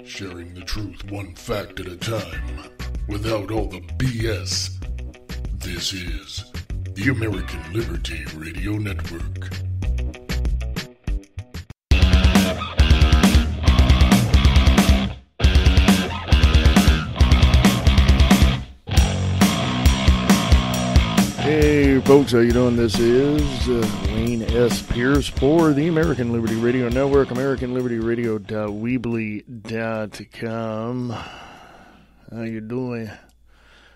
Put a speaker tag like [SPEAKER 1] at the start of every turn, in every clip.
[SPEAKER 1] Sharing the truth one fact at a time, without all the BS. This is the American Liberty Radio Network.
[SPEAKER 2] Hey folks, how you doing? This is Wayne S. Pierce for the American Liberty Radio Network, AmericanLibertyRadio.weebly.com. How you doing?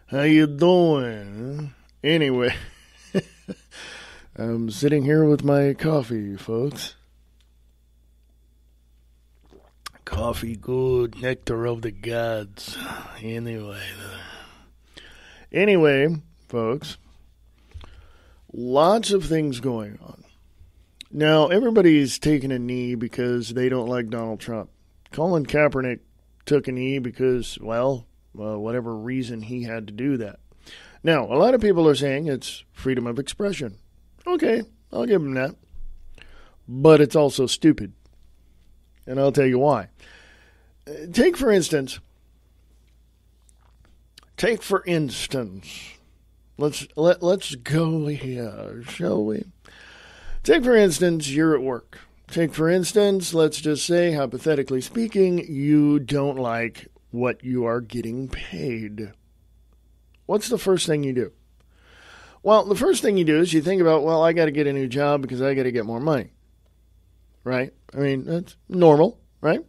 [SPEAKER 2] How you doing? Anyway, I'm sitting here with my coffee, folks. Coffee good, nectar of the gods. Anyway, folks. Lots of things going on. Now, everybody's taking a knee because they don't like Donald Trump. Colin Kaepernick took a knee because, whatever reason he had to do that. Now, a lot of people are saying it's freedom of expression. Okay, I'll give them that. But it's also stupid. And I'll tell you why. Take for instance, Let's go here, shall we? Take, for instance, you're at work. Take, for instance, let's just say, hypothetically speaking, you don't like what you are getting paid. What's the first thing you do? Well, the first thing you do is you think about, I got to get a new job because I got to get more money. Right? I mean, that's normal, right?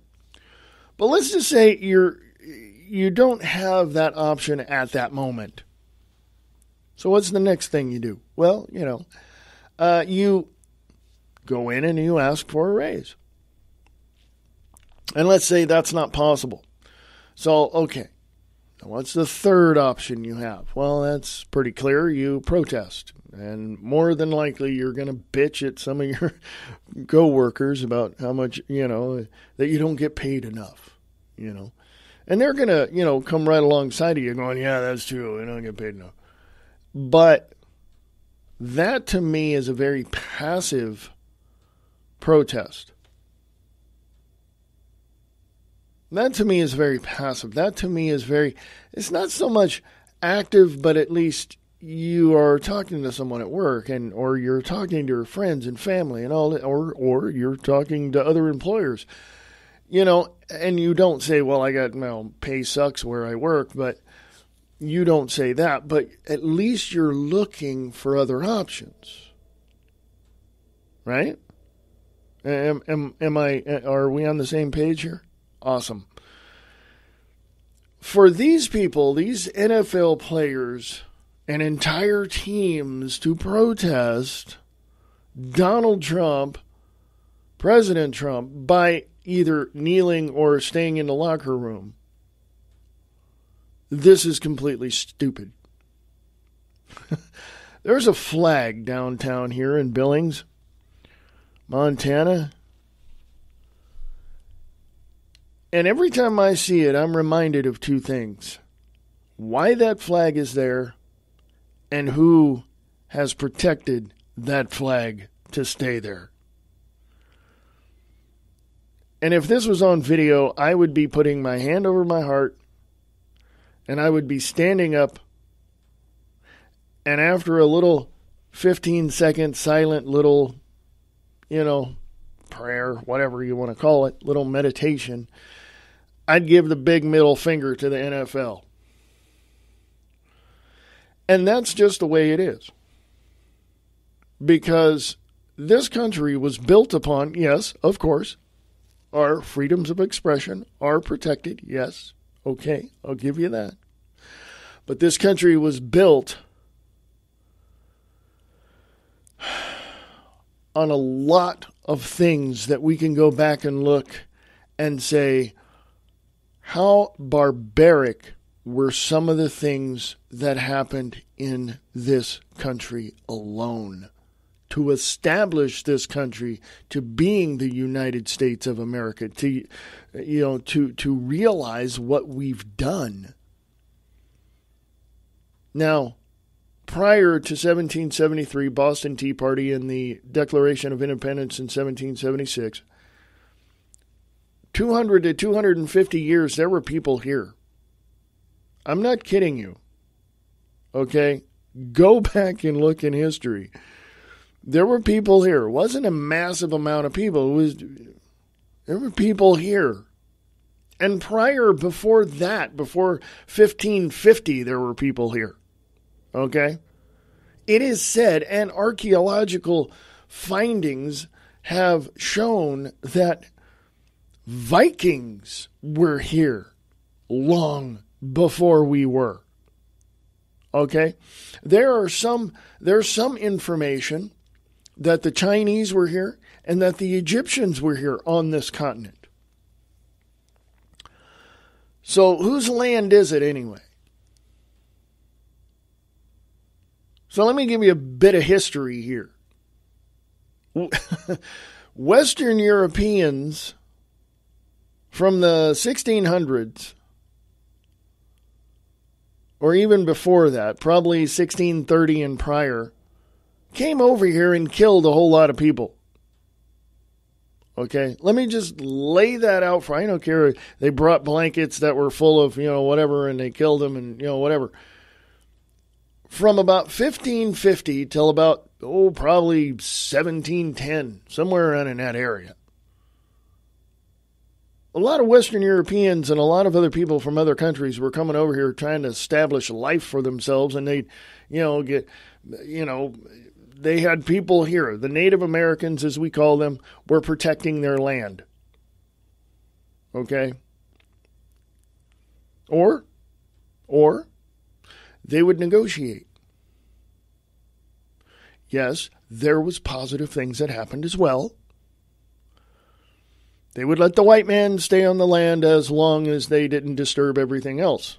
[SPEAKER 2] But let's just say you don't have that option at that moment. So what's the next thing you do? Well, you go in and you ask for a raise. And let's say that's not possible. So, okay. Now what's the third option you have? Well, that's pretty clear. You protest. And more than likely, you're going to bitch at some of your co-workers about how much, that you don't get paid enough, And they're going to, come right alongside of you going, yeah, that's true. I don't get paid enough. But that to me is a very passive protest. That to me is very passive. That to me is it's not so much active, but at least you are talking to someone at work or you're talking to your friends and family and all that, or you're talking to other employers, and you don't say, I got, pay sucks where I work, but you don't say that, but at least you're looking for other options, right? Are we on the same page here? Awesome. For these people, these NFL players and entire teams to protest Donald Trump, President Trump, by either kneeling or staying in the locker room, this is completely stupid. There's a flag downtown here in Billings, Montana. And every time I see it, I'm reminded of two things. Why that flag is there and who has protected that flag to stay there. And if this was on video, I would be putting my hand over my heart and I would be standing up, and after a little 15-second silent little, prayer, whatever you want to call it, little meditation, I'd give the big middle finger to the NFL. And that's just the way it is. Because this country was built upon, yes, of course, our freedoms of expression are protected, yes. Okay, I'll give you that. But this country was built on a lot of things that we can go back and look and say, how barbaric were some of the things that happened in this country alone to establish this country to being the United States of America, to realize what we've done. Now, prior to 1773, Boston Tea Party and the Declaration of Independence in 1776, 200 to 250 years, there were people here. I'm not kidding you. Okay? Go back and look in history. There were people here. It wasn't a massive amount of people. There were people here. And before that, before 1550, there were people here. Okay? It is said, and archaeological findings have shown that Vikings were here long before we were. Okay? There's some information that the Chinese were here and that the Egyptians were here on this continent. So whose land is it anyway? So let me give you a bit of history here. Western Europeans from the 1600s, or even before that, probably 1630 and prior, came over here and killed a whole lot of people. Okay, let me just lay that out for, I don't care, they brought blankets that were full of, whatever, and they killed them and, whatever. From about 1550 till about, probably 1710, somewhere around in that area. A lot of Western Europeans and a lot of other people from other countries were coming over here trying to establish life for themselves, and they, they had people here. The Native Americans, as we call them, were protecting their land. Okay? Or they would negotiate. Yes, there was positive things that happened as well. They would let the white man stay on the land as long as they didn't disturb everything else.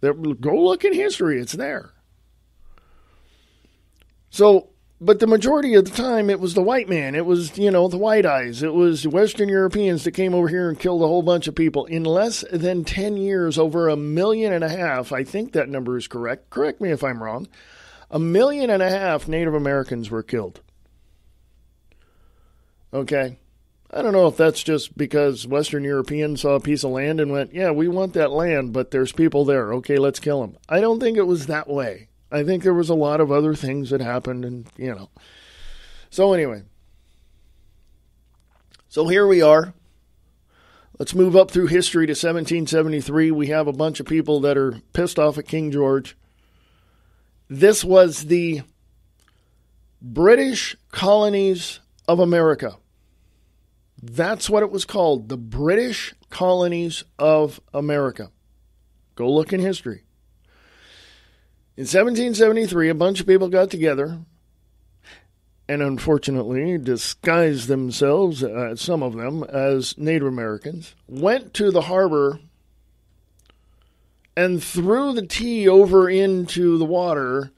[SPEAKER 2] Go look in history, it's there. So, but the majority of the time, it was the white man. It was, the white eyes. It was Western Europeans that came over here and killed a whole bunch of people. In less than 10 years, over 1.5 million, I think that number is correct. Correct me if I'm wrong. 1.5 million Native Americans were killed. Okay. I don't know if that's just because Western Europeans saw a piece of land and went, yeah, we want that land, but there's people there. Okay, let's kill them. I don't think it was that way. I think there was a lot of other things that happened and, So anyway. So here we are. Let's move up through history to 1773. We have a bunch of people that are pissed off at King George. This was the British colonies of America. That's what it was called, the British colonies of America. Go look in history. In 1773, a bunch of people got together and unfortunately disguised themselves, some of them, as Native Americans, went to the harbor and threw the tea over into the water.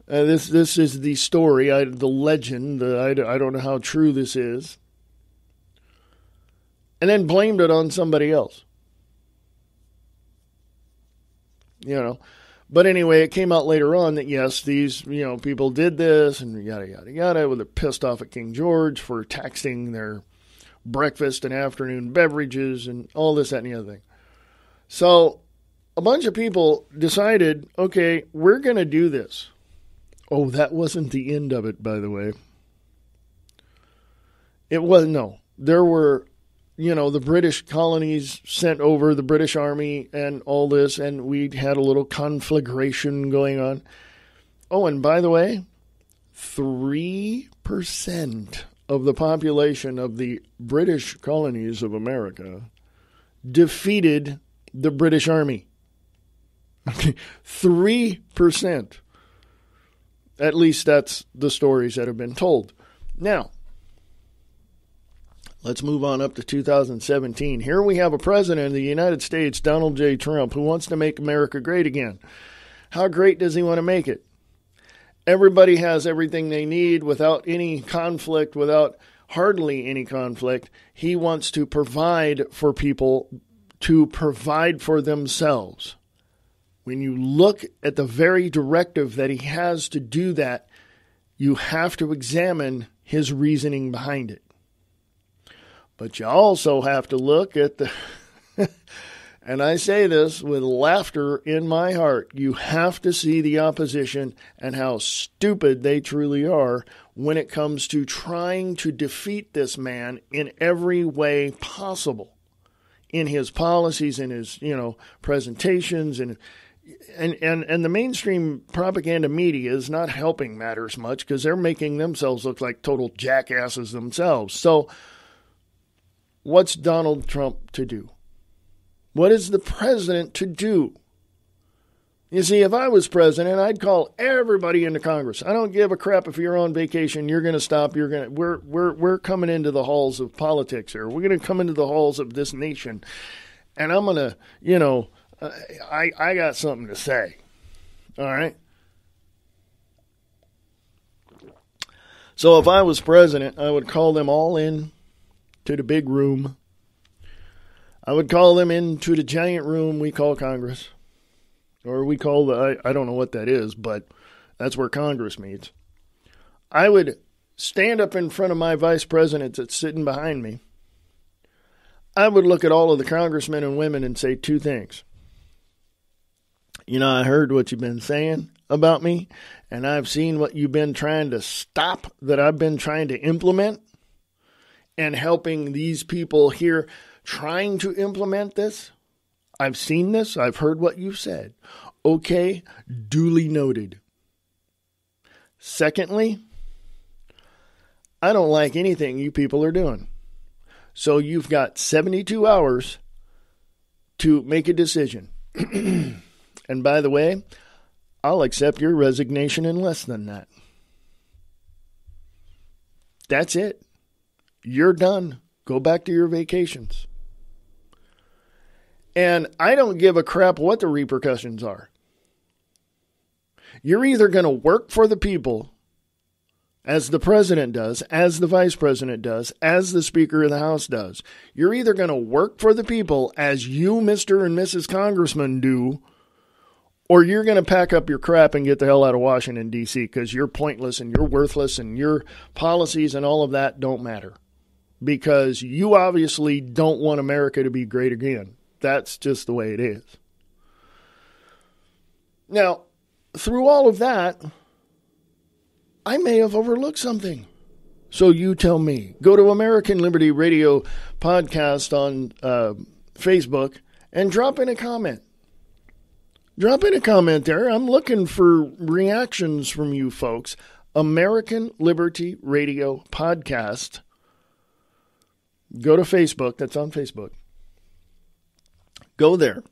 [SPEAKER 2] This is the story, the legend. I don't know how true this is. And then blamed it on somebody else. But anyway, it came out later on that, yes, these, people did this and yada, yada, yada. Well, they're pissed off at King George for taxing their breakfast and afternoon beverages and all this, that, and the other thing. So a bunch of people decided, okay, we're going to do this. Oh, that wasn't the end of it, by the way. It was, no. There were, the British colonies sent over the British Army and all this, and we had a little conflagration going on. Oh, and by the way, 3% of the population of the British colonies of America defeated the British Army. 3%. At least that's the stories that have been told. Now, let's move on up to 2017. Here we have a president of the United States, Donald J. Trump, who wants to make America great again. How great does he want to make it? Everybody has everything they need without any conflict, without hardly any conflict. He wants to provide for people, to provide for themselves. When you look at the very directive that he has to do that, you have to examine his reasoning behind it. But you also have to look at the, and I say this with laughter in my heart, you have to see the opposition and how stupid they truly are when it comes to trying to defeat this man in every way possible. In his policies, in his, presentations, and the mainstream propaganda media is not helping matters much because they're making themselves look like total jackasses themselves. So what's Donald Trump to do? What is the president to do? You see, if I was president, I'd call everybody into Congress. I don't give a crap if you're on vacation. You're going to stop. We're coming into the halls of politics here. We're going to come into the halls of this nation, and I'm going to, I got something to say. All right. So if I was president, I would call them all in to the big room. I would call them into the giant room we call Congress. Or we call I don't know what that is, but that's where Congress meets. I would stand up in front of my vice president that's sitting behind me. I would look at all of the congressmen and women and say two things. I heard what you've been saying about me, and I've seen what you've been trying to stop that I've been trying to implement, and helping these people here trying to implement this. I've seen this. I've heard what you've said. Okay, duly noted. Secondly, I don't like anything you people are doing. So you've got 72 hours to make a decision. And by the way, I'll accept your resignation in less than that. That's it. You're done. Go back to your vacations. And I don't give a crap what the repercussions are. You're either going to work for the people, as the president does, as the vice president does, as the Speaker of the House does. You're either going to work for the people, as you, Mr. and Mrs. Congressman, do, or you're going to pack up your crap and get the hell out of Washington, D.C., because you're pointless and you're worthless and your policies and all of that don't matter. Because you obviously don't want America to be great again. That's just the way it is. Now, through all of that, I may have overlooked something. So you tell me. Go to American Liberty Radio Podcast on Facebook and drop in a comment. Drop in a comment there. I'm looking for reactions from you folks. American Liberty Radio Podcast. Go to Facebook. That's on Facebook. Go there.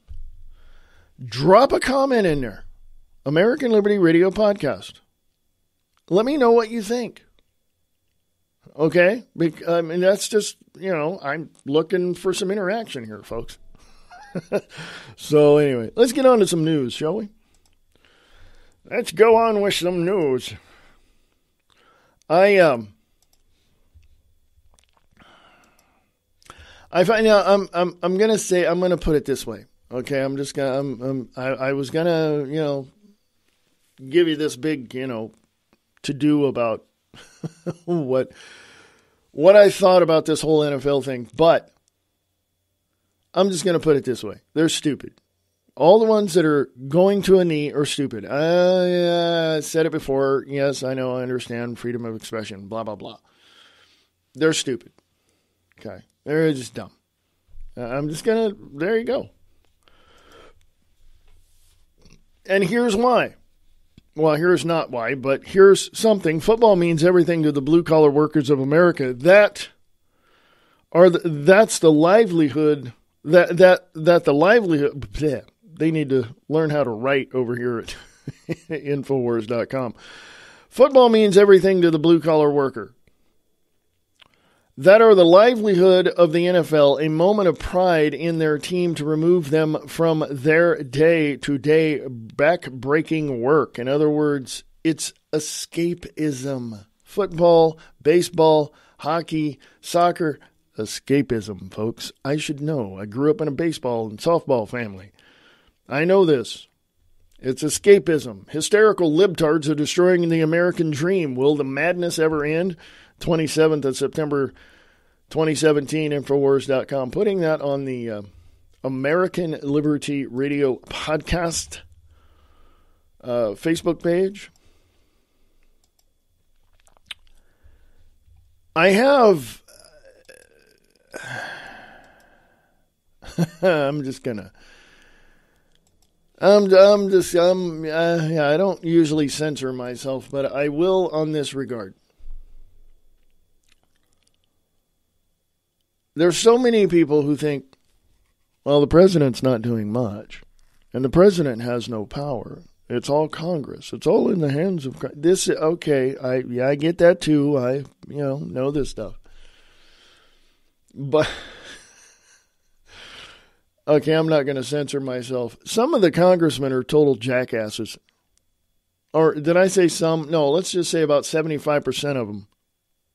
[SPEAKER 2] Drop a comment in there. American Liberty Radio Podcast. Let me know what you think. Okay? That's just, I'm looking for some interaction here, folks. So anyway, let's get on to some news, shall we? Let's go on with some news. I find out I'm gonna say, I'm gonna put it this way. Okay, I was gonna give you this big to do about what I thought about this whole NFL thing, but I'm just gonna put it this way: they're stupid. All the ones that are going to a knee are stupid. I said it before. Yes, I know. I understand freedom of expression. Blah blah blah. They're stupid. Okay. They're just dumb. There you go. And here's why. Well, here's not why, but here's something. Football means everything to the blue-collar workers of America. That's the livelihood, that the livelihood, bleh, they need to learn how to write over here at Infowars.com. Football means everything to the blue-collar worker. That are the livelihood of the NFL, a moment of pride in their team to remove them from their day-to-day back-breaking work. In other words, it's escapism. Football, baseball, hockey, soccer, escapism, folks. I should know. I grew up in a baseball and softball family. I know this. It's escapism. Hysterical libtards are destroying the American dream. Will the madness ever end? 27th of September 2017, Infowars.com, putting that on the American Liberty Radio podcast Facebook page. I have, I don't usually censor myself, but I will on this regard. There's so many people who think, well, the president's not doing much, and the president has no power. It's all Congress. It's all in the hands of this. Okay, I get that too. I know this stuff, but okay, I'm not going to censor myself. Some of the congressmen are total jackasses, or did I say some? No, let's just say about 75% of them.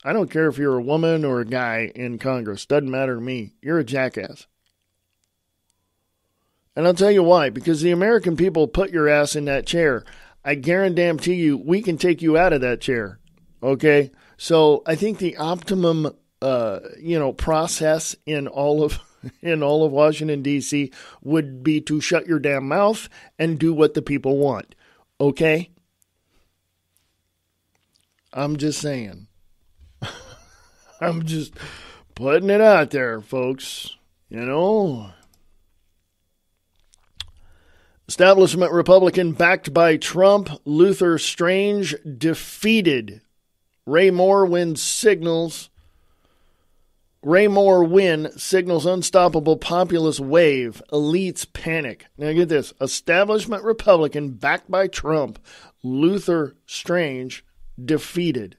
[SPEAKER 2] I don't care if you're a woman or a guy in Congress. Doesn't matter to me. You're a jackass. And I'll tell you why. Because the American people put your ass in that chair. I guarantee you, we can take you out of that chair. Okay? So I think the optimum, process in all of Washington, D.C. would be to shut your damn mouth and do what the people want. Okay? I'm just saying. I'm just putting it out there, folks. Establishment Republican backed by Trump, Luther Strange defeated. Ray Moore win signals unstoppable populist wave. Elites panic. Now get this. Establishment Republican backed by Trump, Luther Strange defeated.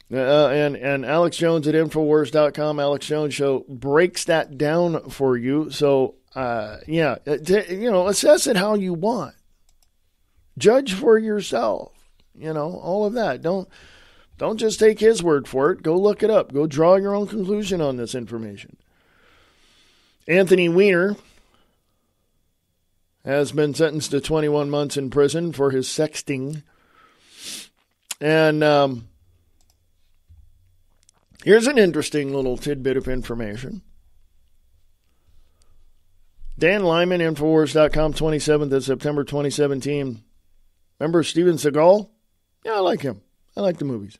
[SPEAKER 2] And Alex Jones at Infowars.com, Alex Jones Show, breaks that down for you. So, assess it how you want. Judge for yourself. All of that. Don't just take his word for it. Go look it up. Go draw your own conclusion on this information. Anthony Weiner has been sentenced to 21 months in prison for his sexting. And, here's an interesting little tidbit of information. Dan Lyman, Infowars.com, 27th of September 2017. Remember Steven Seagal? Yeah, I like him. I like the movies.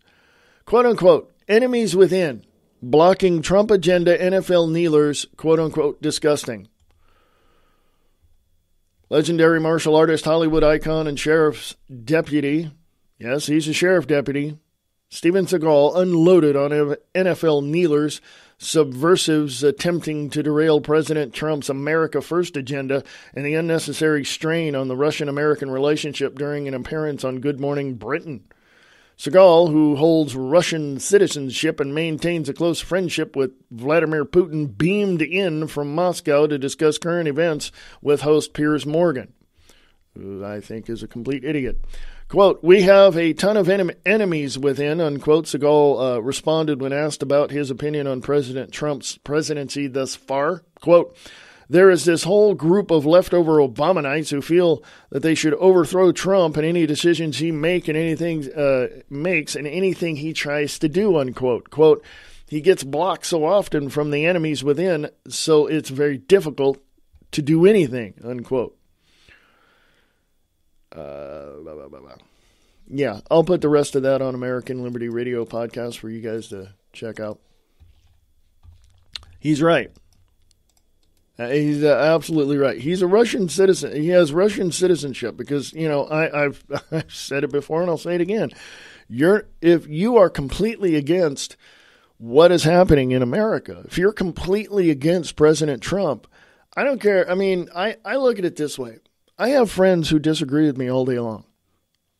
[SPEAKER 2] Quote unquote, enemies within, blocking Trump agenda NFL kneelers, quote unquote, disgusting. Legendary martial artist, Hollywood icon, and sheriff's deputy. Yes, he's a sheriff deputy. Steven Seagal unloaded on NFL kneelers, subversives attempting to derail President Trump's America First agenda and the unnecessary strain on the Russian-American relationship during an appearance on Good Morning Britain. Seagal, who holds Russian citizenship and maintains a close friendship with Vladimir Putin, beamed in from Moscow to discuss current events with host Piers Morgan, who I think is a complete idiot. Quote, we have a ton of enemies within, unquote. Seagal responded when asked about his opinion on President Trump's presidency thus far. Quote, there is this whole group of leftover Obamanites who feel that they should overthrow Trump and any decisions he makes and anything he tries to do, unquote. Quote, he gets blocked so often from the enemies within, so it's very difficult to do anything, unquote. Yeah, I'll put the rest of that on American Liberty Radio podcast for you guys to check out. He's right. He's absolutely right. He's a Russian citizen. He has Russian citizenship because, I've said it before and I'll say it again. If you are completely against what is happening in America, if you're completely against President Trump, I don't care. I mean, I look at it this way. I have friends who disagree with me all day long,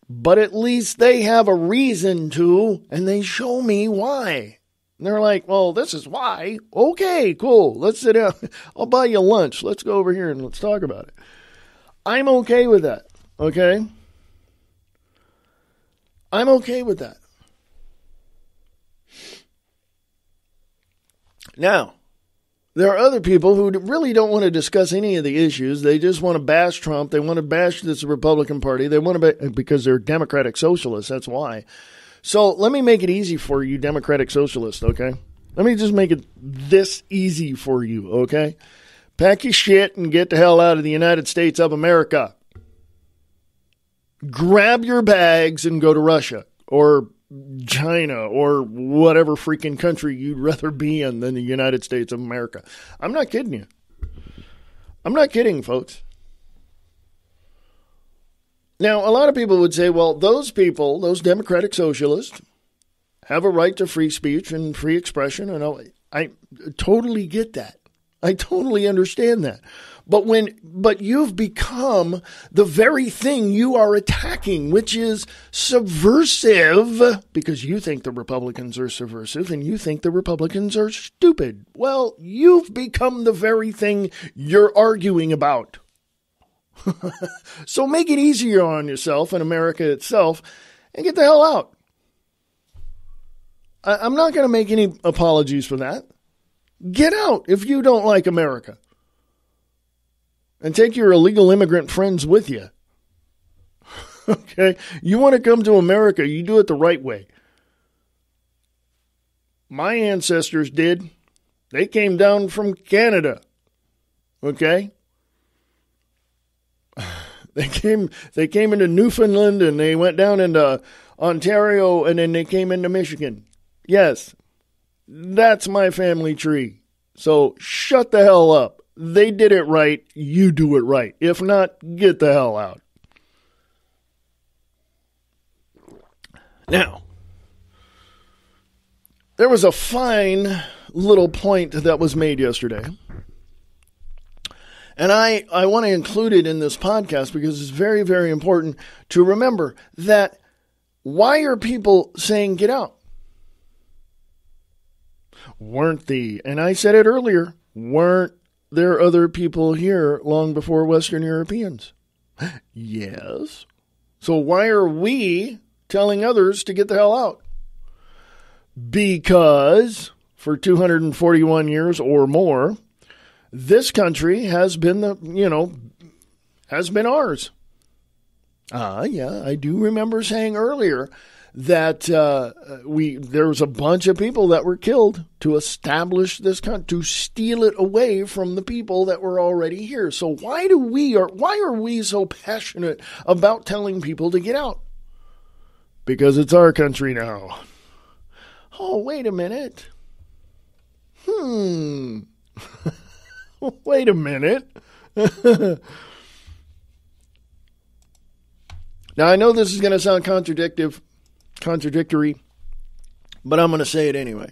[SPEAKER 2] but at least they have a reason to, and they show me why. And they're like, well, this is why. Okay, cool. Let's sit down. I'll buy you lunch. Let's go over here and let's talk about it. I'm okay with that. Okay? I'm okay with that. Now, there are other people who really don't want to discuss any of the issues. They just want to bash Trump. They want to bash this Republican Party. They want to, because they're Democratic socialists. That's why. So let me make it easy for you, Democratic Socialists, okay? Let me just make it this easy for you, okay? Pack your shit and get the hell out of the United States of America. Grab your bags and go to Russia or China or whatever freaking country you'd rather be in than the United States of America. I'm not kidding you. I'm not kidding, folks. Now, a lot of people would say, well, those people, those Democratic Socialists, have a right to free speech and free expression. And I totally get that. I totally understand that. But you've become the very thing you are attacking, which is subversive, because you think the Republicans are subversive and you think the Republicans are stupid. Well, you've become the very thing you're arguing about. So make it easier on yourself and America itself and get the hell out. I'm not going to make any apologies for that. Get out if you don't like America. And take your illegal immigrant friends with you. Okay? You want to come to America, you do it the right way. My ancestors did. They came down from Canada. Okay? They came into Newfoundland and they went down into Ontario and then they came into Michigan. Yes, that's my family tree. So shut the hell up. They did it right. You do it right. If not, get the hell out. Now, there was a fine little point that was made yesterday. And I want to include it in this podcast because it's very, very important to remember that why are people saying get out? And I said it earlier, weren't there other people here long before Western Europeans? Yes. So why are we telling others to get the hell out? Because for 241 years or more, this country has been has been ours. Yeah, I do remember saying earlier that there was a bunch of people that were killed to establish this country, to steal it away from the people that were already here. So why are we so passionate about telling people to get out? Because it's our country now. Oh, wait a minute. Wait a minute. Now, I know this is going to sound contradictory, but I'm going to say it anyway.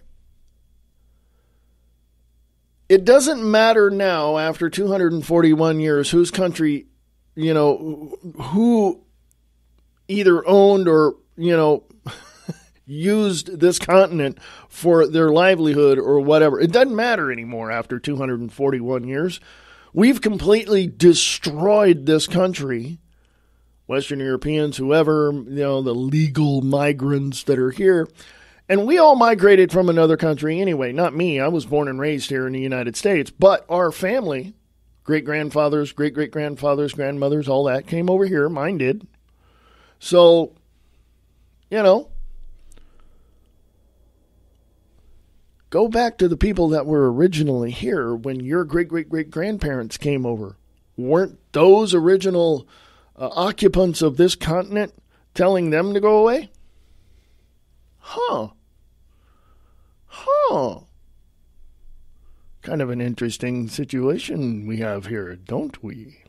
[SPEAKER 2] It doesn't matter now, after 241 years, whose country, who either owned or, used this continent for their livelihood or whatever. It doesn't matter anymore after 241 years. We've completely destroyed this country. Western Europeans, whoever, the legal migrants that are here. And we all migrated from another country anyway. Not me. I was born and raised here in the United States. But our family, great-grandfathers, great-great-grandfathers, grandmothers, all that, came over here. Mine did. So, go back to the people that were originally here when your great-great-great-grandparents came over. Weren't those original occupants of this continent telling them to go away? Huh. Kind of an interesting situation we have here, don't we?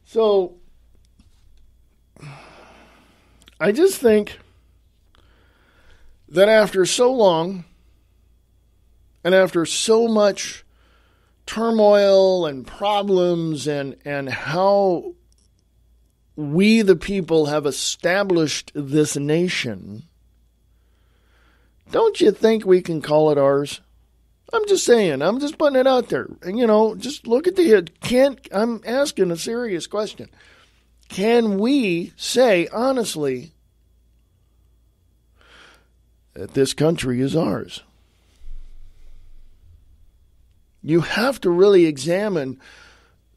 [SPEAKER 2] So, I just think that after so long and after so much turmoil and problems and how we the people have established this nation, don't you think we can call it ours? I'm just saying. I'm just putting it out there. And, just look at I'm asking a serious question. Can we say honestly that this country is ours? You have to really examine,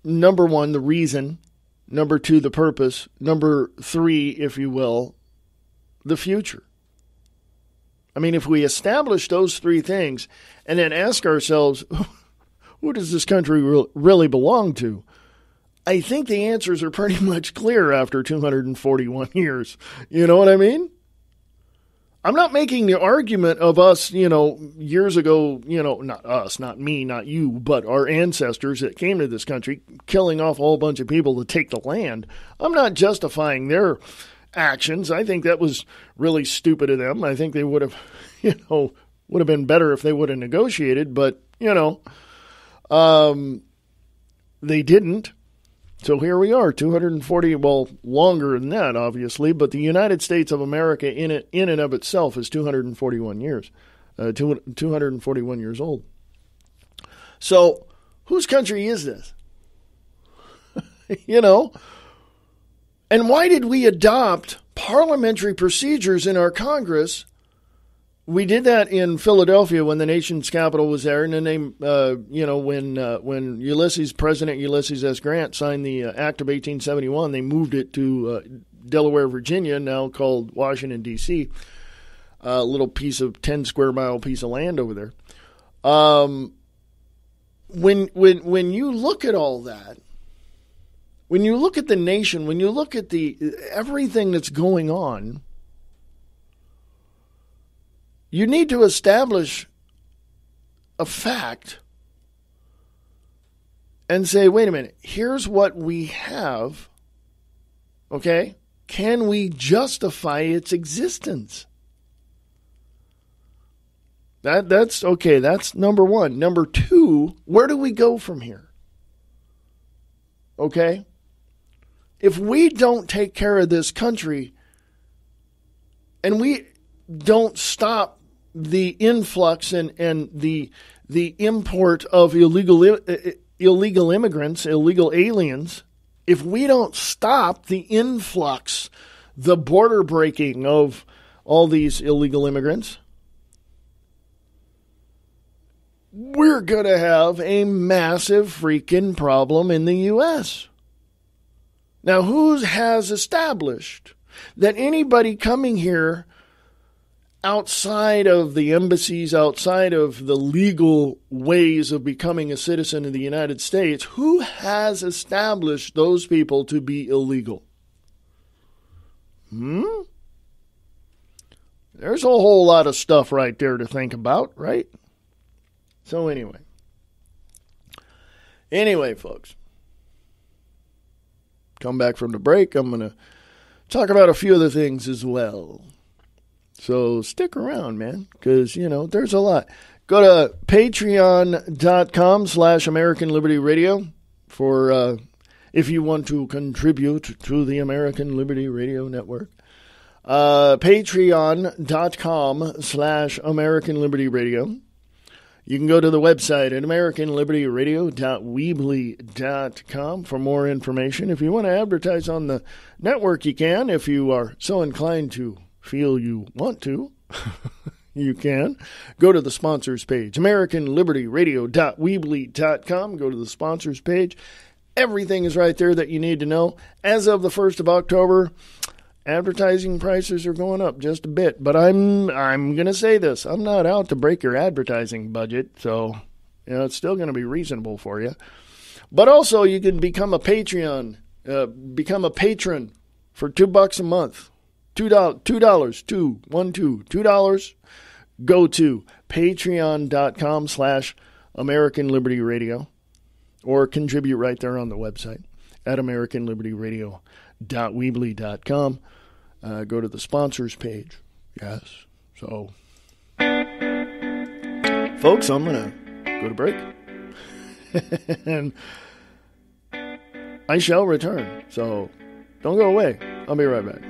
[SPEAKER 2] number one, the reason, number two, the purpose, number three, if you will, the future. I mean, if we establish those three things and then ask ourselves, who does this country really belong to? I think the answers are pretty much clear after 241 years. You know what I mean? I'm not making the argument of us, years ago, not us, not me, not you, but our ancestors that came to this country, killing off a whole bunch of people to take the land. I'm not justifying their actions. I think that was really stupid of them. I think they would have, would have been better if they would have negotiated, but, they didn't. So here we are, 240, longer than that, obviously, but the United States of America in and of itself is 241 years, 241 years old. So whose country is this? And why did we adopt parliamentary procedures in our Congress? We did that in Philadelphia when the nation's capital was there, and then they, when President Ulysses S. Grant signed the Act of 1871, they moved it to Delaware, Virginia, now called Washington, D.C., a little piece of 10 square mile piece of land over there. When you look at all that, when you look at the nation, when you look at everything that's going on, you need to establish a fact and say, wait a minute, here's what we have, okay? Can we justify its existence? That's okay, that's number one. Number two, where do we go from here? Okay? If we don't take care of this country and we don't stop the influx and the import of illegal immigrants, illegal aliens, if we don't stop the influx, the border breaking of all these illegal immigrants, we're going to have a massive freaking problem in the U.S. Now, who has established that anybody coming here outside of the embassies, outside of the legal ways of becoming a citizen of the United States, who has established those people to be illegal? There's a whole lot of stuff right there to think about, right? So anyway, folks, come back from the break. I'm going to talk about a few other things as well. So stick around, man, because, there's a lot. Go to patreon.com/American Liberty Radio for if you want to contribute to the American Liberty Radio Network. Patreon.com/American Liberty Radio. You can go to the website at AmericanLibertyRadio.weebly.com for more information. If you want to advertise on the network, you can. If you are so inclined to feel you want to, you can. Go to the sponsors page, AmericanLibertyRadio.weebly.com. Go to the sponsors page. Everything is right there that you need to know. As of the 1st of October, advertising prices are going up just a bit, but I'm going to say this. I'm not out to break your advertising budget, so it's still going to be reasonable for you. But also, you can become a patron for $2 a month. $2. Go to patreon.com/American Liberty Radio or contribute right there on the website at AmericanLibertyRadio.weebly.com. Go to the sponsors page. Yes. So, folks, I'm going to go to break. And I shall return. So, don't go away. I'll be right back.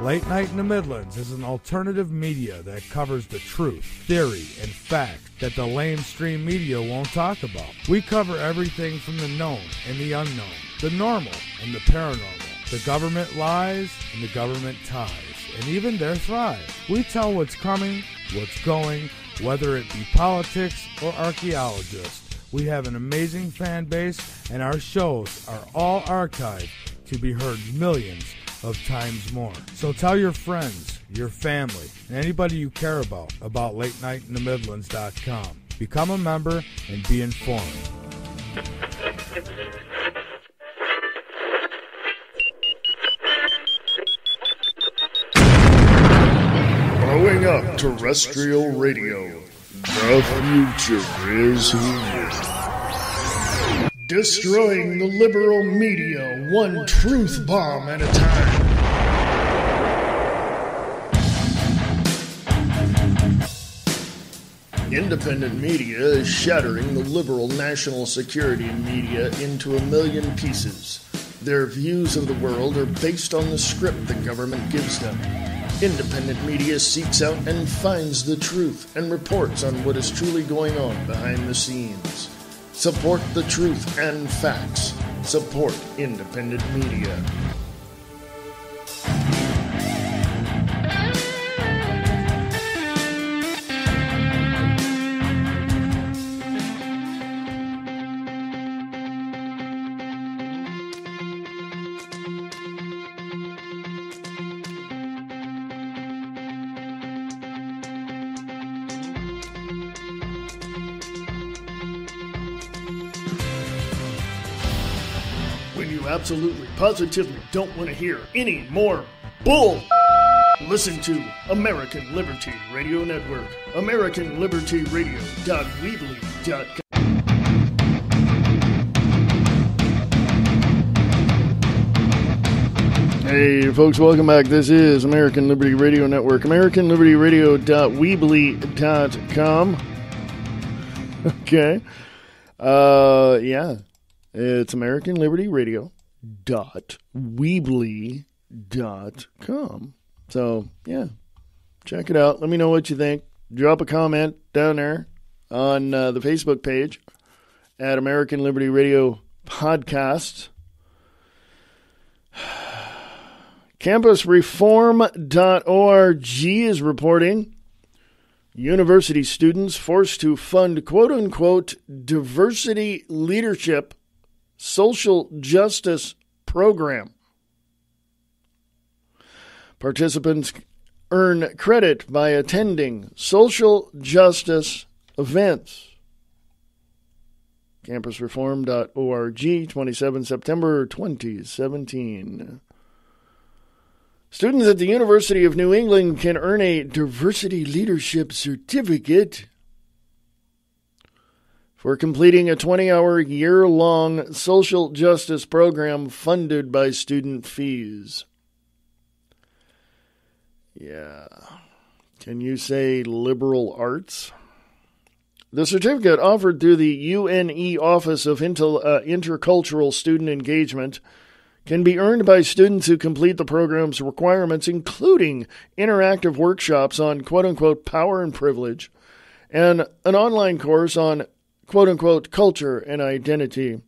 [SPEAKER 3] Late Night in the Midlands is an alternative media that covers the truth, theory, and fact that the lamestream media won't talk about. We cover everything from the known and the unknown, the normal and the paranormal, the government lies and the government ties, and even their thrive. We tell what's coming, what's going, whether it be politics or archaeologists. We have an amazing fan base, and our shows are all archived to be heard millions of times more. So tell your friends, your family, and anybody you care about LateNightInTheMidlands.com. Become a member and be informed.
[SPEAKER 2] Growing up terrestrial radio, the future is here. Destroying the liberal media one truth bomb at a time. Independent media is shattering the liberal national security media into a million pieces. Their views of the world are based on the script the government gives them. Independent media seeks out and finds the truth and reports on what is truly going on behind the scenes. Support the truth and facts. Support independent media. Absolutely, positively don't want to hear any more bull. Listen to American Liberty Radio Network, AmericanLibertyRadio.com. Hey folks, welcome back. This is American Liberty Radio Network, AmericanLibertyRadio.weebly.com. Okay. Yeah. It's AmericanLibertyRadio.weebly.com. So, yeah, check it out. Let me know what you think. Drop a comment down there on the Facebook page at American Liberty Radio Podcast. CampusReform.org is reporting university students forced to fund quote-unquote diversity leadership social justice program. Participants earn credit by attending social justice events. CampusReform.org, 27 September 2017. Students at the University of New England can earn a diversity leadership certificate for completing a 20-hour, year-long social justice program funded by student fees. Yeah. Can you say liberal arts? The certificate, offered through the UNE Office of Intercultural Student Engagement, can be earned by students who complete the program's requirements, including interactive workshops on quote-unquote power and privilege, and an online course on quote-unquote culture and identity.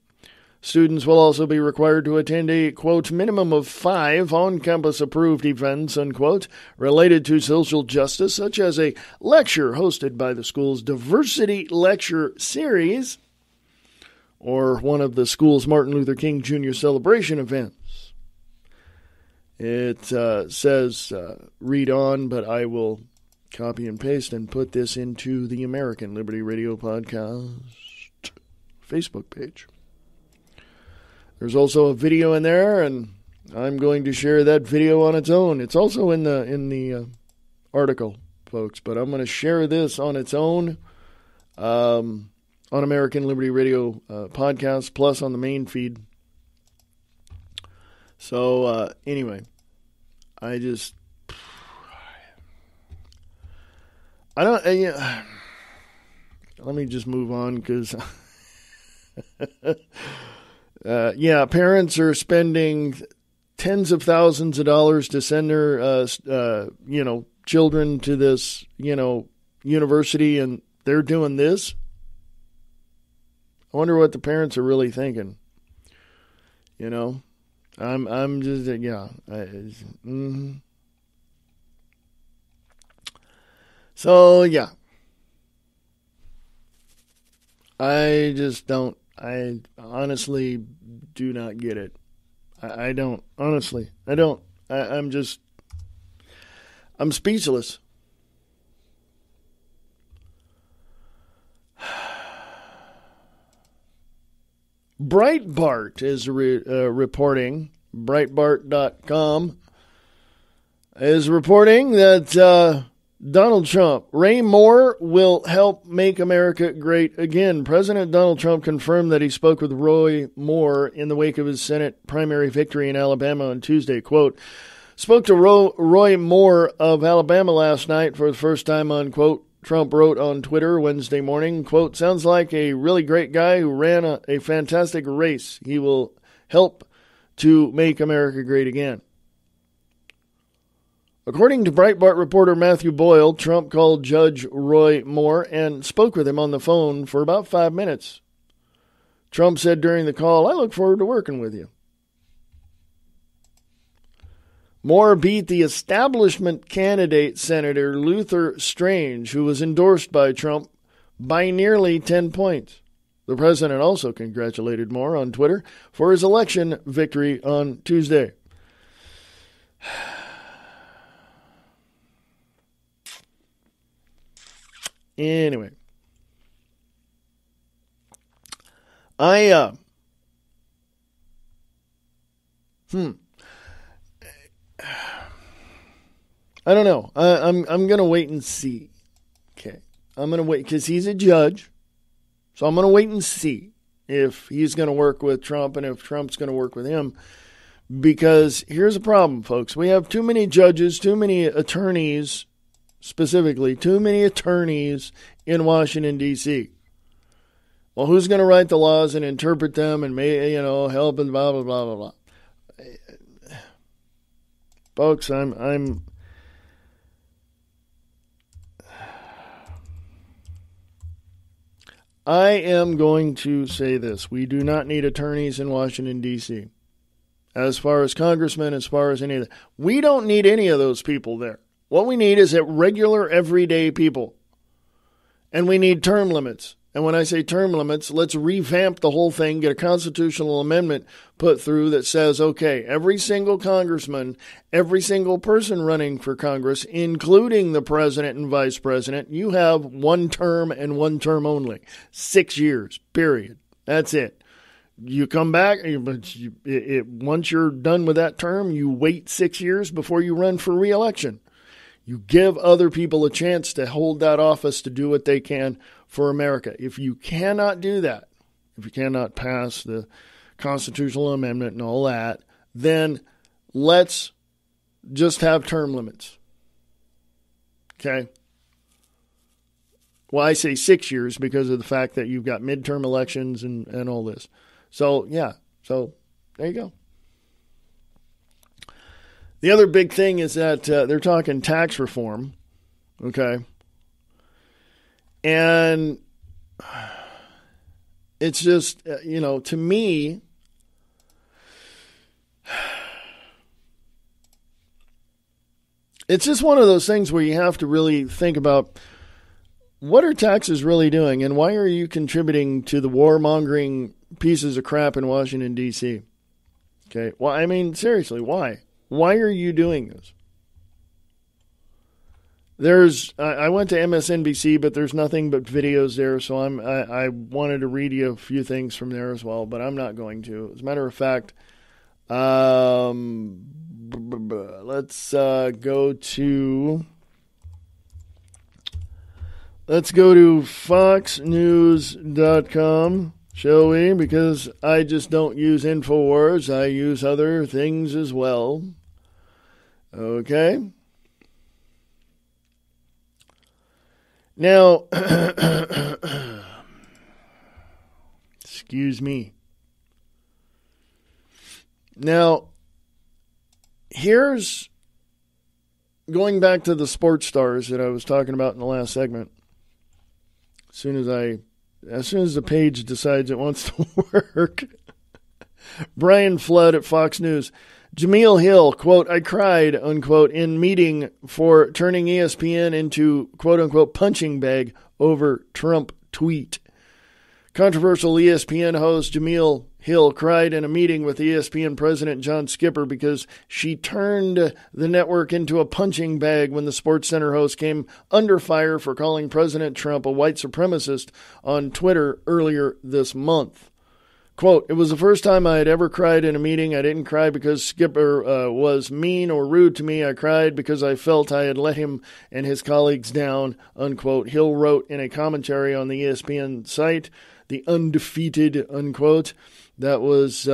[SPEAKER 2] Students will also be required to attend a, quote, minimum of 5 on-campus approved events, unquote, related to social justice, such as a lecture hosted by the school's Diversity Lecture Series, or one of the school's Martin Luther King Jr. celebration events. It says read on, but I will copy and paste and put this into the American Liberty Radio Podcast Facebook page. There's also a video in there, and I'm going to share that video on its own. It's also in the article, folks, but I'm going to share this on its own on American Liberty Radio Podcast, plus on the main feed. So, anyway, let me just move on, because parents are spending tens of thousands of dollars to send their, children to this, university, and they're doing this. I wonder what the parents are really thinking. I'm just, So, yeah. I just don't, I honestly do not get it. I don't, honestly. I don't. I'm speechless. Breitbart is reporting, Breitbart.com is reporting that Donald Trump, Ray Moore will help make America great again. President Donald Trump confirmed that he spoke with Roy Moore in the wake of his Senate primary victory in Alabama on Tuesday. Quote, spoke to Roy Moore of Alabama last night for the first time on, quote, Trump wrote on Twitter Wednesday morning, quote, sounds like a really great guy who ran a fantastic race. He will help to make America great again. According to Breitbart reporter Matthew Boyle, Trump called Judge Roy Moore and spoke with him on the phone for about 5 minutes. Trump said during the call, I look forward to working with you. Moore beat the establishment candidate, Senator Luther Strange, who was endorsed by Trump, by nearly 10 points. The president also congratulated Moore on Twitter for his election victory on Tuesday. Anyway, I don't know. I'm gonna wait and see. Okay, I'm gonna wait because he's a judge, so I'm gonna wait and see if he's gonna work with Trump and if Trump's gonna work with him. Because here's the problem, folks: we have too many judges, too many attorneys. Specifically, too many attorneys in Washington, D.C. Well, who's going to write the laws and interpret them and, help and blah, blah, blah, blah, blah. Folks, I am going to say this. We do not need attorneys in Washington, D.C. As far as congressmen, as far as any of that. We don't need any of those people there. What we need is regular, everyday people. And we need term limits. And when I say term limits, let's revamp the whole thing, get a constitutional amendment put through that says, okay, every single congressman, every single person running for Congress, including the president and vice president, you have one term and one term only. 6 years, period. That's it. You come back, once you're done with that term, you wait 6 years before you run for re-election. You give other people a chance to hold that office to do what they can for America. If you cannot do that, if you cannot pass the constitutional amendment and all that, then let's just have term limits. Okay? Well, I say 6 years because of the fact that you've got midterm elections and all this. So, yeah. So, there you go. The other big thing is that they're talking tax reform, okay? And it's just, to me, it's just one of those things where you have to really think about what are taxes really doing and why are you contributing to the warmongering pieces of crap in Washington, D.C.? Okay, well, I mean, seriously, why? Why are you doing this? I went to MSNBC, but there's nothing but videos there, so I wanted to read you a few things from there as well, but I'm not going to. As a matter of fact, let's go to foxnews.com. Shall we? Because I just don't use InfoWars. I use other things as well. Okay. Now, excuse me. Now, here's going back to the sports stars that I was talking about in the last segment. As soon as the page decides it wants to work, Brian Flood at Fox News. Jameel Hill, quote, I cried, unquote, in meeting for turning ESPN into, quote, unquote, punching bag over Trump tweet. Controversial ESPN host Jameel Hill cried in a meeting with ESPN President John Skipper because she turned the network into a punching bag when the SportsCenter host came under fire for calling President Trump a white supremacist on Twitter earlier this month. Quote, it was the first time I had ever cried in a meeting. I didn't cry because Skipper was mean or rude to me. I cried because I felt I had let him and his colleagues down, unquote. Hill wrote in a commentary on the ESPN site, The Undefeated, unquote, that was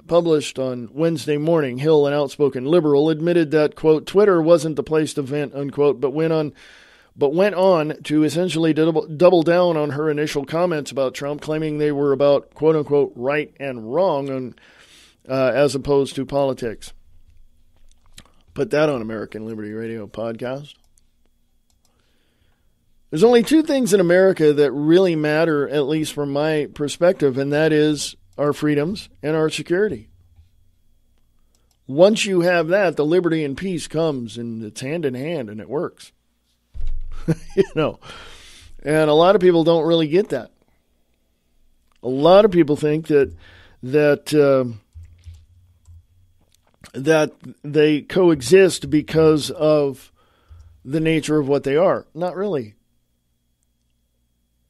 [SPEAKER 2] published on Wednesday morning. Hill, an outspoken liberal, admitted that, quote, Twitter wasn't the place to vent, unquote, but went on to essentially double down on her initial comments about Trump, claiming they were about, quote unquote, right and wrong, as opposed to politics. Put that on American Liberty Radio podcast. There's only two things in America that really matter, at least from my perspective, and that is our freedoms and our security. Once you have that, the liberty and peace comes, and it's hand in hand, and it works. And a lot of people don't really get that. A lot of people think that they coexist because of the nature of what they are. Not really.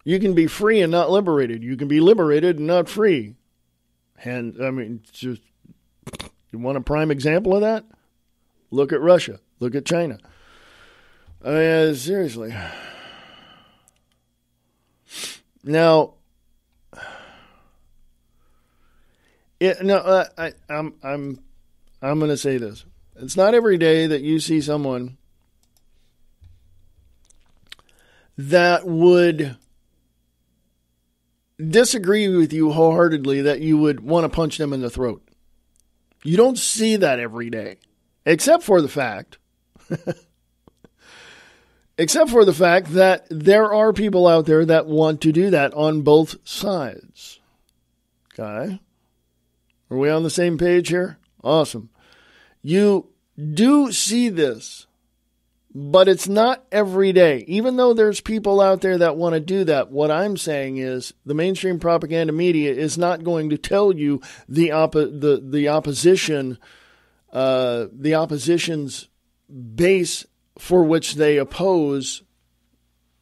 [SPEAKER 2] You can be free and not liberated. You can be liberated and not free. And I mean, just you want a prime example of that? Look at Russia. Look at China. Seriously. Now, I'm going to say this. It's not every day that you see someone that would disagree with you wholeheartedly that you would want to punch them in the throat. You don't see that every day, except for the fact that there are people out there that want to do that on both sides. Okay? Are we on the same page here? Awesome. You do see this, but it's not every day. Even though there's people out there that want to do that, what I'm saying is the mainstream propaganda media is not going to tell you the opposition's base for which they oppose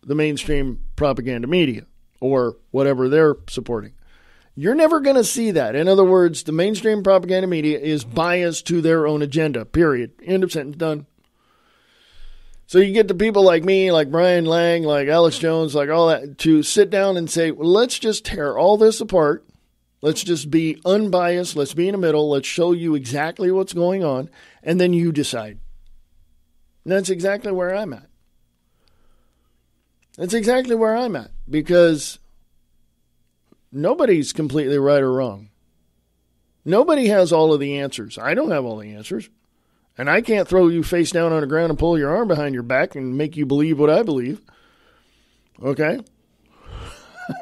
[SPEAKER 2] the mainstream propaganda media or whatever they're supporting. You're never going to see that. In other words, the mainstream propaganda media is biased to their own agenda, period. End of sentence, done. So you get the people like me, like Brian Lang, like Alex Jones, like all that, to sit down and say, well, let's just tear all this apart. Let's just be unbiased. Let's be in the middle. Let's show you exactly what's going on. And then you decide. And that's exactly where I'm at. That's exactly where I'm at. Because nobody's completely right or wrong. Nobody has all of the answers. I don't have all the answers. And I can't throw you face down on the ground and pull your arm behind your back and make you believe what I believe. Okay?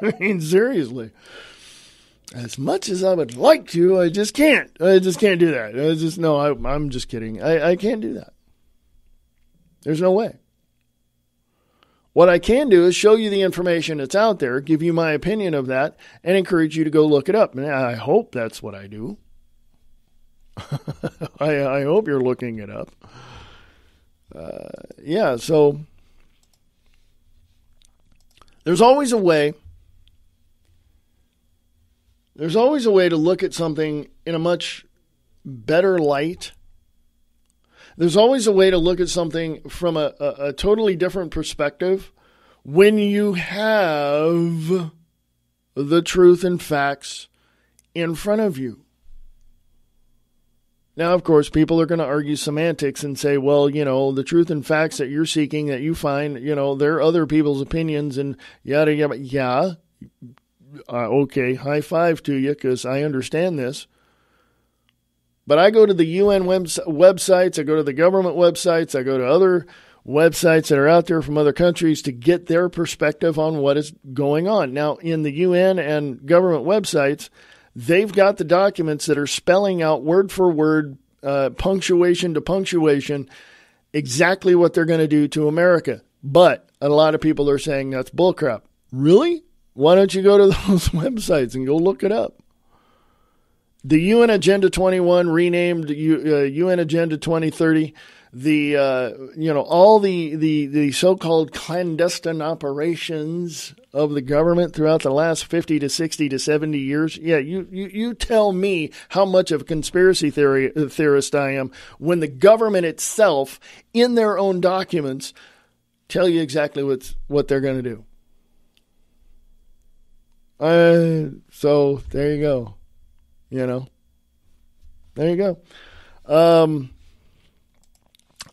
[SPEAKER 2] I mean, seriously. As much as I would like to, I just can't. I just can't do that. I'm just kidding. I can't do that. There's no way. What I can do is show you the information that's out there, give you my opinion of that, and encourage you to go look it up. And I hope that's what I do. I hope you're looking it up. So there's always a way. There's always a way to look at something in a much better light. There's always a way to look at something from a totally different perspective when you have the truth and facts in front of you. Now, of course, people are going to argue semantics and say, well, the truth and facts that you're seeking, that you find, they're other people's opinions and yada, yada. Yeah. Okay, high five to you because I understand this. But I go to the UN websites, I go to the government websites, I go to other websites that are out there from other countries to get their perspective on what is going on. Now, in the UN and government websites, they've got the documents that are spelling out word for word, punctuation to punctuation, exactly what they're going to do to America. But a lot of people are saying that's bullcrap. Really? Why don't you go to those websites and go look it up? The UN Agenda 21, renamed UN Agenda 2030, all the so-called clandestine operations of the government throughout the last 50 to 60 to 70 years. Yeah, you tell me how much of a conspiracy theorist I am when the government itself, in their own documents, tell you exactly what they're going to do. So there you go. There you go.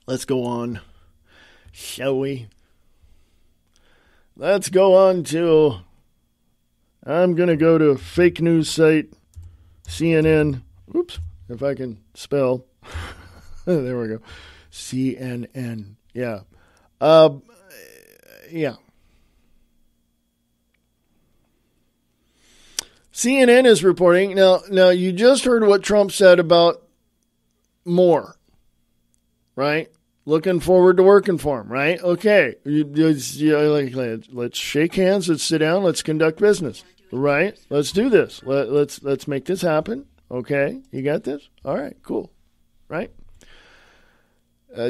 [SPEAKER 2] Let's go on, shall we? Let's go on to, I'm going to go to fake news site, CNN. Oops, if I can spell. There we go. CNN. Yeah. Yeah. CNN is reporting. Now you just heard what Trump said about Moore, right? Looking forward to working for him, right? Okay. Let's shake hands. Let's sit down. Let's conduct business, right? Let's do this. Let's make this happen. Okay. You got this? All right, cool. Right?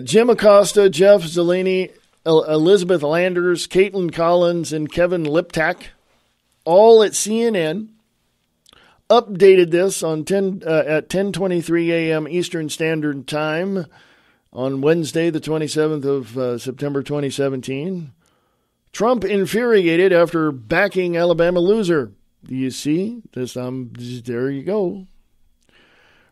[SPEAKER 2] Jim Acosta, Jeff Zeleny, Elizabeth Landers, Caitlin Collins, and Kevin Liptak, all at CNN, updated this on at 10:23 a.m. Eastern Standard Time on Wednesday, the 27th of September 2017. Trump infuriated after backing Alabama loser. Do you see this? There you go.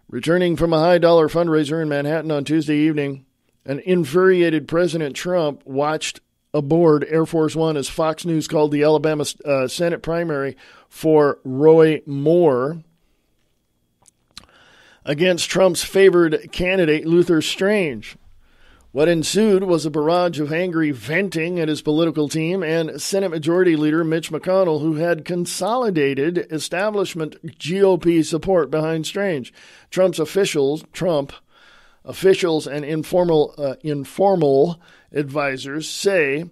[SPEAKER 2] Returning from a high-dollar fundraiser in Manhattan on Tuesday evening, an infuriated President Trump watched aboard Air Force One as Fox News called the Alabama Senate primary for Roy Moore against Trump's favored candidate, Luther Strange. What ensued was a barrage of angry venting at his political team and Senate Majority Leader Mitch McConnell, who had consolidated establishment GOP support behind Strange. Trump officials and informal advisors say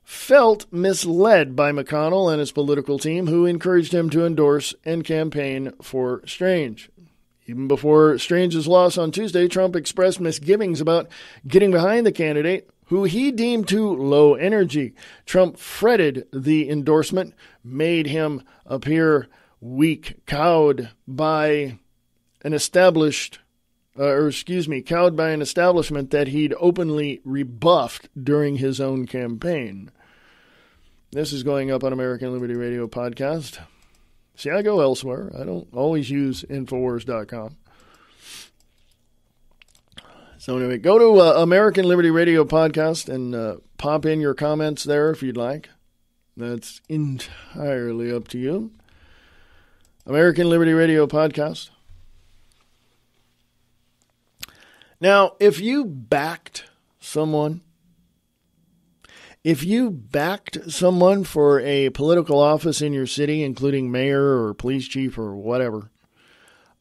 [SPEAKER 2] felt misled by McConnell and his political team, who encouraged him to endorse and campaign for Strange. Even before Strange's loss on Tuesday, Trump expressed misgivings about getting behind the candidate, who he deemed too low energy. Trump fretted the endorsement made him appear weak, cowed by an establishment that he'd openly rebuffed during his own campaign. This is going up on American Liberty Radio podcast. See, I go elsewhere. I don't always use Infowars.com. So anyway, go to American Liberty Radio podcast and pop in your comments there if you'd like. That's entirely up to you. American Liberty Radio podcast. Now, if you backed someone for a political office in your city, including mayor or police chief or whatever,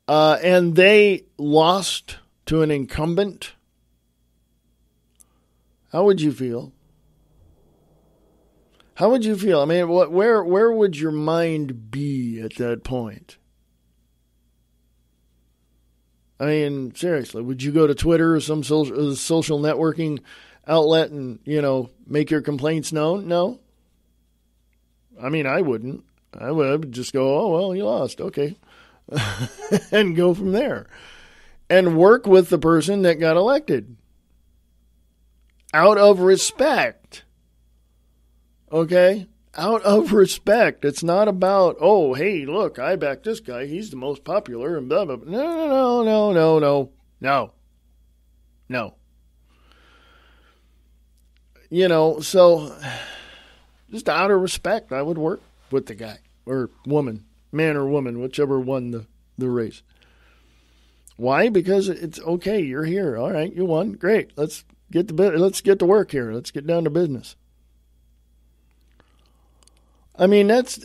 [SPEAKER 2] and they lost to an incumbent, how would you feel? How would you feel? I mean, where would your mind be at that point? I mean, seriously, would you go to Twitter or some social networking outlet and, make your complaints known? No. I mean, I wouldn't. I would just go, oh, well, you lost. Okay. And go from there. And work with the person that got elected. Out of respect. Okay? Out of respect. It's not about, oh, hey, look, I back this guy. He's the most popular and blah, blah, blah. No. So just out of respect, I would work with the guy or woman, man or woman, whichever won the race. Why? Because it's okay. You're here. All right, you won. Great. Let's get to work here. Let's get down to business. I mean, that's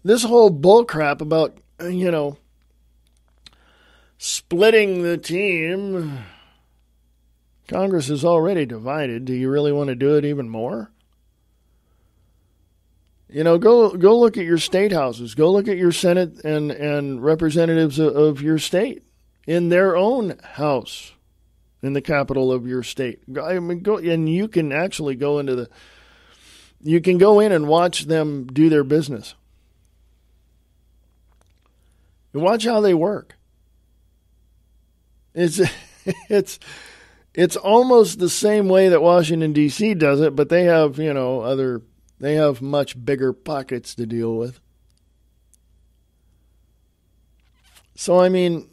[SPEAKER 2] this whole bull crap about, splitting the team. Congress is already divided. Do you really want to do it even more? Go look at your state houses. Go look at your Senate and representatives of your state in their own house in the capital of your state. I mean, go, and you can actually go into you can go in and watch them do their business. And watch how they work. It's almost the same way that Washington, D.C. does it, but they have, they have much bigger pockets to deal with. So, I mean,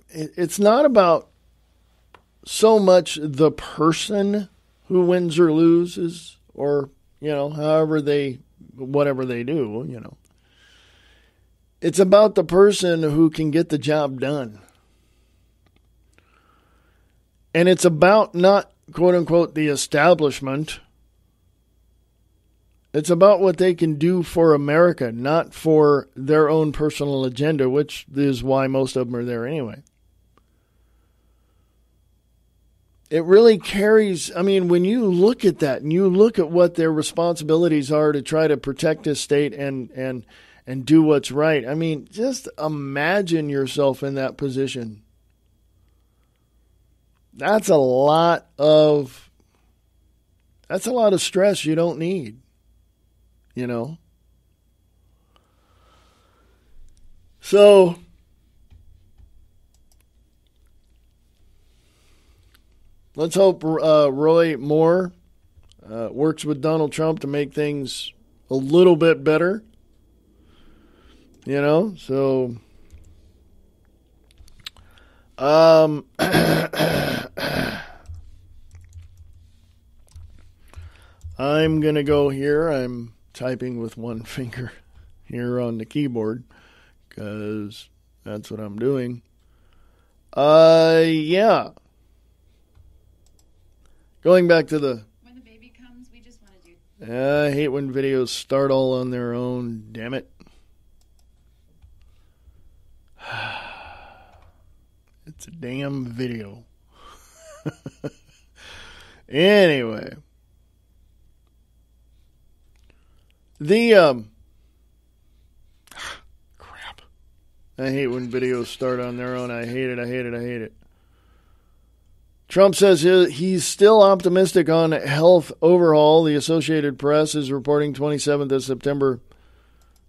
[SPEAKER 2] it's not about so much the person who wins or loses or, whatever they do, It's about the person who can get the job done. And it's about not, quote unquote, the establishment. It's about what they can do for America, not for their own personal agenda, which is why most of them are there anyway. It really carries, I mean, when you look at that and you look at what their responsibilities are to try to protect this state and do what's right, I mean, just imagine yourself in that position. That's a lot of stress you don't need, So, let's hope Roy Moore works with Donald Trump to make things a little bit better, so... I'm going to go here. I'm typing with one finger here on the keyboard because that's what I'm doing. Yeah. Going back to
[SPEAKER 4] when the baby comes, we just want to do...
[SPEAKER 2] I hate when videos start all on their own. Damn it. It's a damn video. Anyway. Crap. I hate when videos start on their own. I hate it. Trump says he's still optimistic on health overhaul. The Associated Press is reporting 27th of September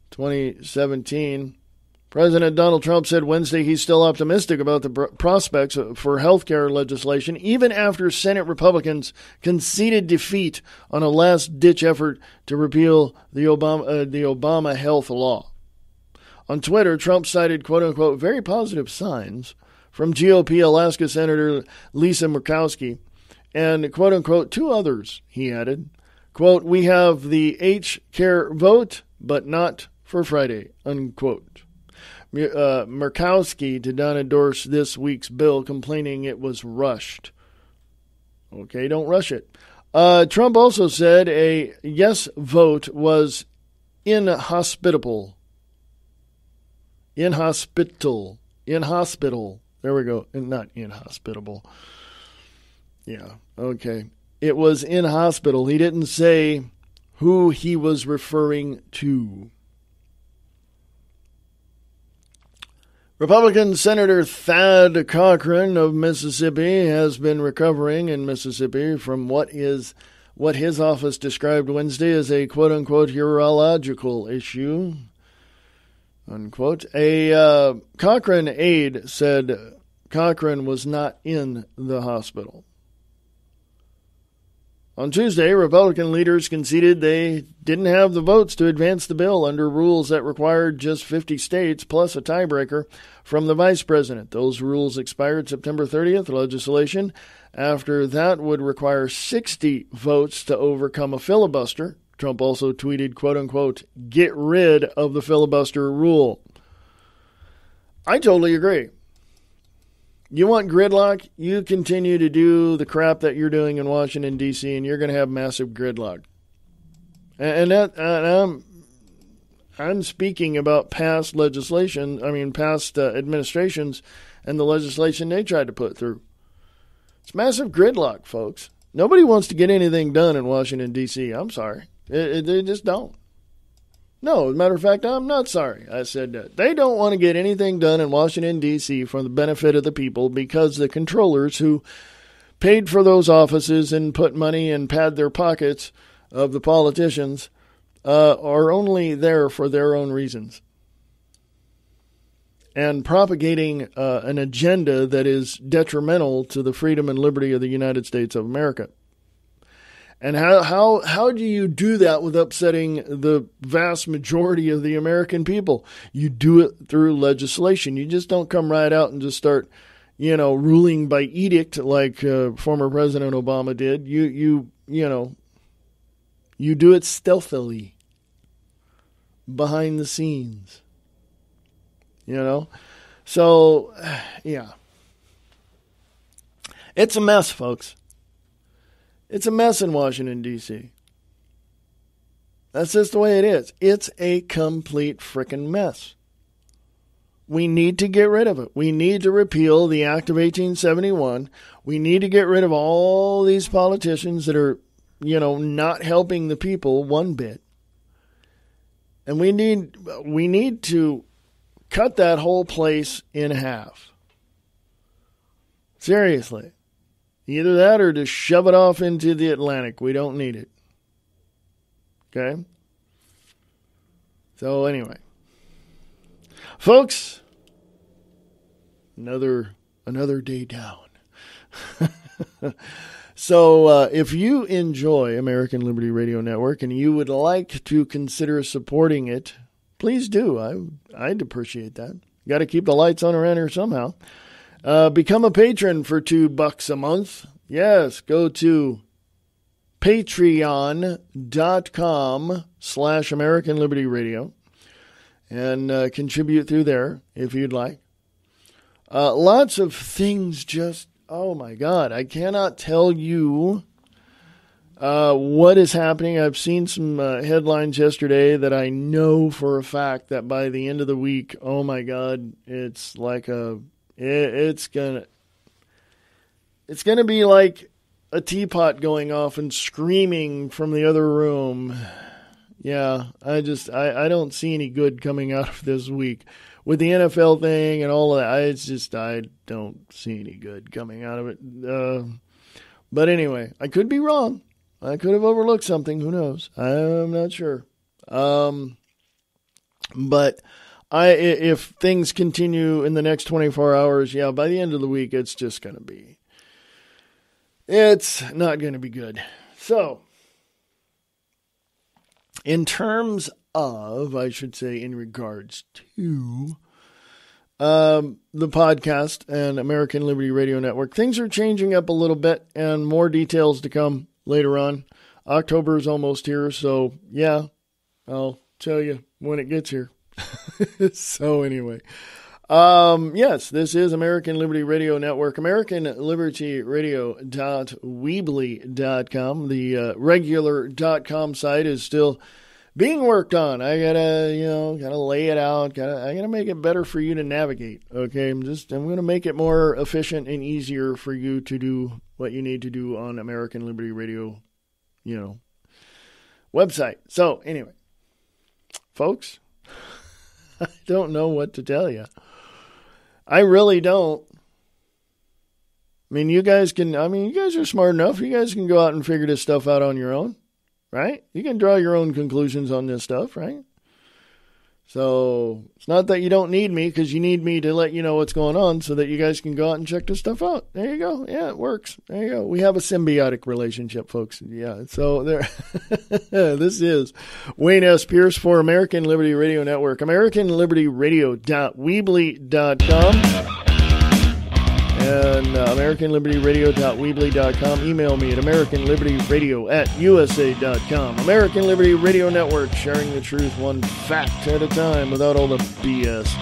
[SPEAKER 2] 2017. President Donald Trump said Wednesday he's still optimistic about the prospects for health care legislation, even after Senate Republicans conceded defeat on a last-ditch effort to repeal the Obama health law. On Twitter, Trump cited, quote-unquote, very positive signs from GOP Alaska Senator Lisa Murkowski and, quote-unquote, two others, he added. Quote, we have the H-care vote, but not for Friday, unquote. Murkowski did not endorse this week's bill, complaining it was rushed. Okay, don't rush it. Trump also said a yes vote was inhospitable. Inhospital. There we go. Not inhospitable. Yeah, okay. It was inhospitable. He didn't say who he was referring to. Republican Senator Thad Cochran of Mississippi has been recovering in Mississippi from what his office described Wednesday as a quote-unquote urological issue, unquote. A Cochran aide said Cochran was not in the hospital. On Tuesday, Republican leaders conceded they didn't have the votes to advance the bill under rules that required just 50 states plus a tiebreaker from the vice president. Those rules expired September 30th. Legislation after that would require 60 votes to overcome a filibuster. Trump also tweeted, quote-unquote, get rid of the filibuster rule. I totally agree. You want gridlock? You continue to do the crap that you're doing in Washington, D.C., and you're going to have massive gridlock. And I'm speaking about past legislation, past administrations and the legislation they tried to put through. It's massive gridlock, folks. Nobody wants to get anything done in Washington, D.C. I'm sorry. They just don't. No, as a matter of fact, I'm not sorry I said that. They don't want to get anything done in Washington, D.C. for the benefit of the people because the controllers who paid for those offices and put money and pad their pockets of the politicians are only there for their own reasons and propagating an agenda that is detrimental to the freedom and liberty of the United States of America. And how do you do that with upsetting the vast majority of the American people? You do it through legislation. You just don't come right out and just start, ruling by edict like former President Obama did. You do it stealthily, behind the scenes. So, yeah. It's a mess, folks. It's a mess in Washington, D.C. That's just the way it is. It's a complete frickin' mess. We need to get rid of it. We need to repeal the Act of 1871. We need to get rid of all these politicians that are, not helping the people one bit. And we need to cut that whole place in half. Seriously. Either that or just shove it off into the Atlantic. We don't need it. Okay? So anyway. Folks, another day down. So if you enjoy American Liberty Radio Network and you would like to consider supporting it, please do. I'd appreciate that. Got to keep the lights on around here somehow. Become a patron for $2 a month. Yes, go to patreon.com/American Liberty Radio and contribute through there if you'd like. Lots of things just, oh my God, I cannot tell you what is happening. I've seen some headlines yesterday that I know for a fact that by the end of the week, oh my God, it's like it's gonna be like a teapot going off and screaming from the other room. Yeah, I don't see any good coming out of this week with the NFL thing and all of that. I don't see any good coming out of it. But anyway, I could be wrong. I could have overlooked something. Who knows? I'm not sure. But if things continue in the next 24 hours, yeah, by the end of the week, it's not going to be good. So, in terms of, I should say, in regards to the podcast and American Liberty Radio Network, things are changing up a little bit and more details to come later on. October is almost here, so yeah, I'll tell you when it gets here. So anyway, yes, this is American Liberty Radio Network, AmericanLibertyRadio.weebly.com. The regular .com site is still being worked on. I gotta lay it out. I gotta make it better for you to navigate. Okay, I'm going to make it more efficient and easier for you to do what you need to do on American Liberty Radio, website. So anyway, folks, I don't know what to tell you. I really don't. You guys are smart enough. You guys can go out and figure this stuff out on your own, right? You can draw your own conclusions on this stuff, right? So it's not that you don't need me, because you need me to let you know what's going on so that you guys can go out and check this stuff out. There you go. Yeah, it works. There you go. We have a symbiotic relationship, folks. Yeah. So there, this is Wayne S. Pierce for American Liberty Radio Network, AmericanLibertyRadio.weebly.com. And AmericanLibertyRadio.weebly.com. Email me at AmericanLibertyRadio@USA.com. American Liberty Radio Network, sharing the truth one fact at a time without all the BS.